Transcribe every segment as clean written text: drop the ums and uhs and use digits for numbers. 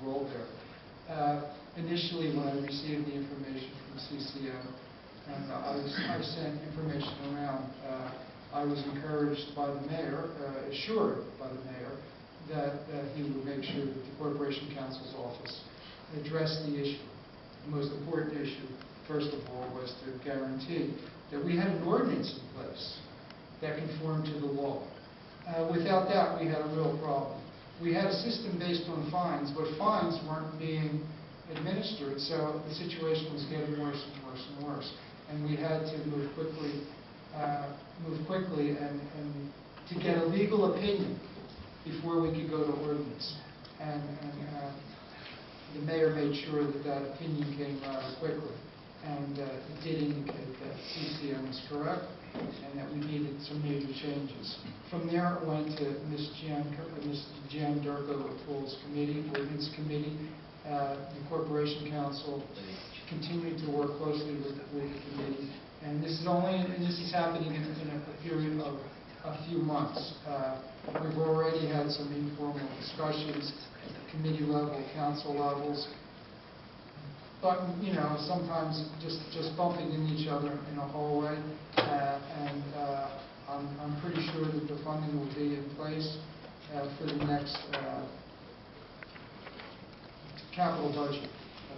role there. Initially, when I received the information from CCM, and I sent information around, I was encouraged by the mayor, assured by the mayor, that he would make sure that the Corporation Counsel's office addressed the issue. The most important issue, first of all, was to guarantee that we had an ordinance in place that conformed to the law. Without that, we had a real problem. We had a system based on fines, but fines weren't being administered, so the situation was getting worse and worse and worse. And we had to move quickly and to get a legal opinion before we could go to ordinance. And the mayor made sure that that opinion came rather quickly. And it did indicate that CCM was correct and that we needed some major changes. From there, it went to Ms. Jan Durko-O'Toole's committee, ordinance committee. The Corporation Council continued to work closely with the committee. And this is happening in a period of a few months. We've already had some informal discussions at the committee level, council levels. But, you know, sometimes just bumping into each other in a hallway, and I'm pretty sure that the funding will be in place for the next capital budget.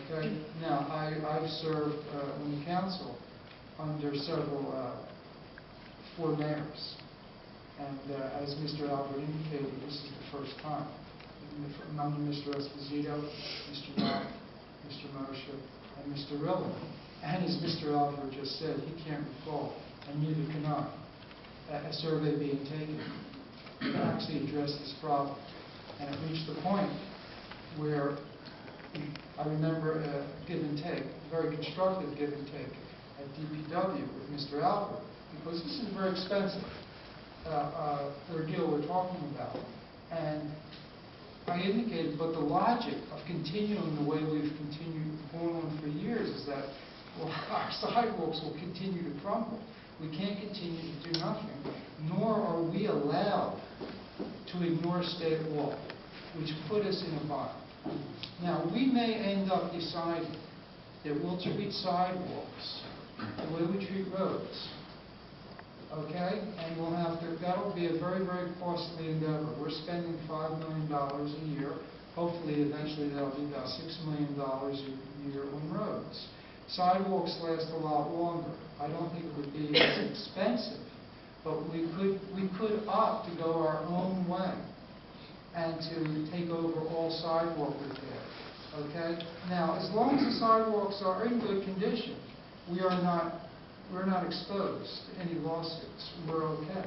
Okay. Now, I've served on the council under several 4 mayors, and as Mr. Albert indicated, this is the first time. Under Mr. Esposito, Mr. Mack, Mr. Moshe, and Mr. Rilling. And as Mr. Albert just said, he can't recall, and neither can I, a survey being taken that actually addressed this problem. And it reached the point where I remember a give and take, a very constructive give and take at DPW with Mr. Albert, because this is very expensive ordeal we're talking about. And I indicated, but the logic of continuing the way we've continued going on for years is that, well, our sidewalks will continue to crumble. We can't continue to do nothing, nor are we allowed to ignore state law, which put us in a bind. Now, we may end up deciding that we'll treat sidewalks the way we treat roads. Okay? And we'll have to, that'll be a very, very costly endeavor. We're spending $5 million a year. Hopefully, eventually, that'll be about $6 million a year on roads. Sidewalks last a lot longer. I don't think it would be as expensive, but we could opt to go our own way and to take over all sidewalk repair. Okay? Now, as long as the sidewalks are in good condition, we're not exposed to any lawsuits. We're okay.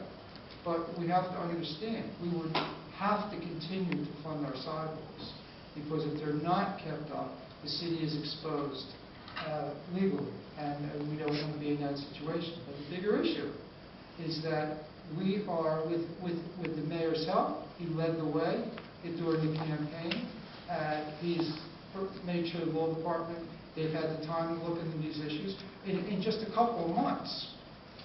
But we have to understand, we would have to continue to fund our sidewalks, because if they're not kept up, the city is exposed legally, and we don't want to be in that situation. But the bigger issue is that we are, with the mayor's help, he led the way during the campaign. He's made sure the law department, they've had the time to look into these issues. In just a couple of months,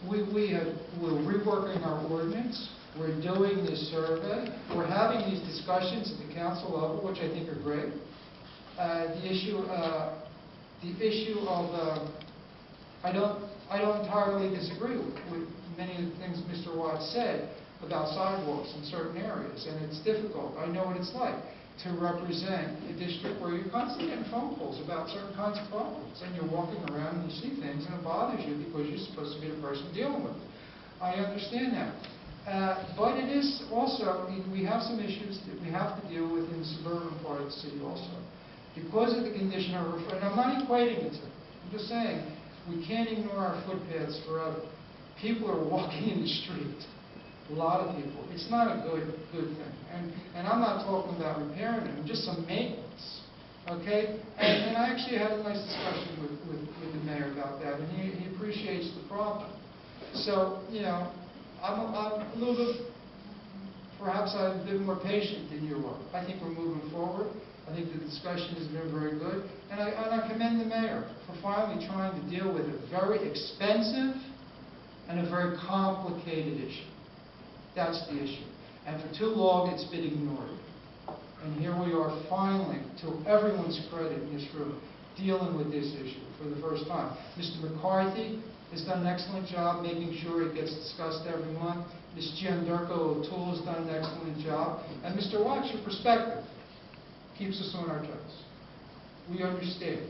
we're reworking our ordinance, we're doing this survey, we're having these discussions at the council level, which I think are great. The issue of I don't entirely disagree with many of the things Mr. Watts said about sidewalks in certain areas, and it's difficult. I know what it's like to represent a district where you're constantly getting phone calls about certain kinds of problems, and you're walking around and you see things and it bothers you because you're supposed to be the person dealing with it. I understand that. But it is also, we have some issues that we have to deal with in the suburban part of the city also. Because of the condition of our, and I'm not equating it to, I'm just saying, we can't ignore our footpaths forever. People are walking in the street. A lot of people. It's not a good thing. And I'm not talking about repairing them, just some maintenance. Okay? And I actually had a nice discussion with the mayor about that, and he appreciates the problem. So, you know, I'm a little bit, perhaps I'm a bit more patient than you are. I think we're moving forward. I think the discussion has been very good. And I commend the mayor for finally trying to deal with a very expensive and a very complicated issue. That's the issue. And for too long, it's been ignored. And here we are finally, to everyone's credit in this room, dealing with this issue for the first time. Mr. McCarthy has done an excellent job making sure it gets discussed every month. Ms. Gianderco O'Toole has done an excellent job. And Mr. Watts, your perspective keeps us on our toes. We understand.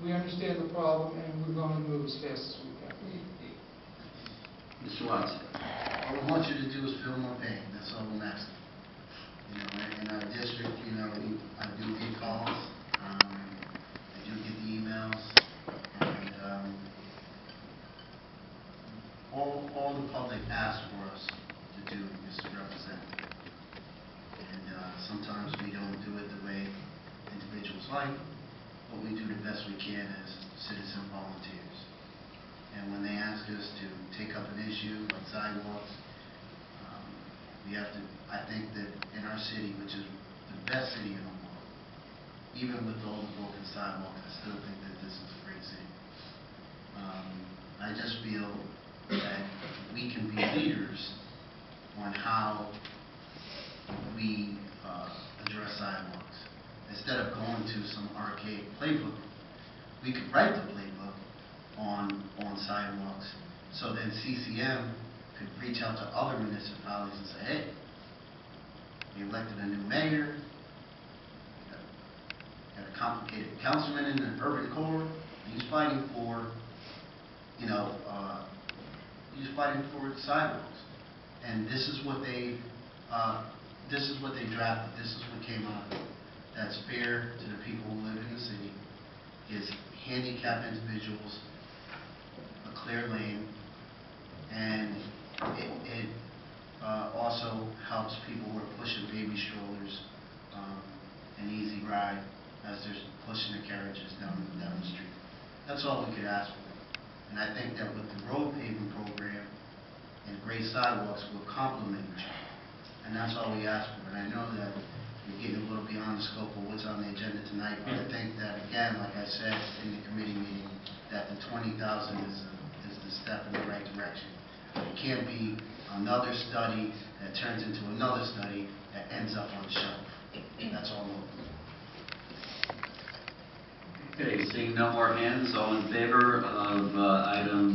We understand the problem, and we're going to move as fast as we can. Mr. Watts. All I want you to do is feel my pain. That's all I'm asking. You know, in our district, you know, I do get calls, I do get the emails, and all the public asks for us to do is to represent them. And sometimes we don't do it the way individuals like, but we do the best we can as citizen volunteers. And when they ask us to take up an issue like sidewalks, we have to, I think that in our city, which is the best city in the world, even with all the broken sidewalks, I still think that this is a great city. I just feel that we can be leaders on how we address sidewalks. Instead of going to some archaic playbook, we could write the playbook on sidewalks, so then CCM could reach out to other municipalities and say, hey, we elected a new mayor, got a complicated councilman in the urban core, and he's fighting for, you know, he's fighting for sidewalks. And this is what they drafted, this is what came out of it. That's fair to the people who live in the city, is handicapped individuals, a clear lane, and it also helps people who are pushing baby strollers, an easy ride as they're pushing the carriages down the street. That's all we could ask for. And I think that with the road paving program and great sidewalks will complement each other. And that's all we ask for. And I know that we're getting a little beyond the scope of what's on the agenda tonight, but I think that, again, like I said in the committee meeting, that the $20,000 is the step in the right direction. It can't be another study that turns into another study that ends up on the shelf. That's all I'm looking for. Okay, seeing no more hands, all in favor of item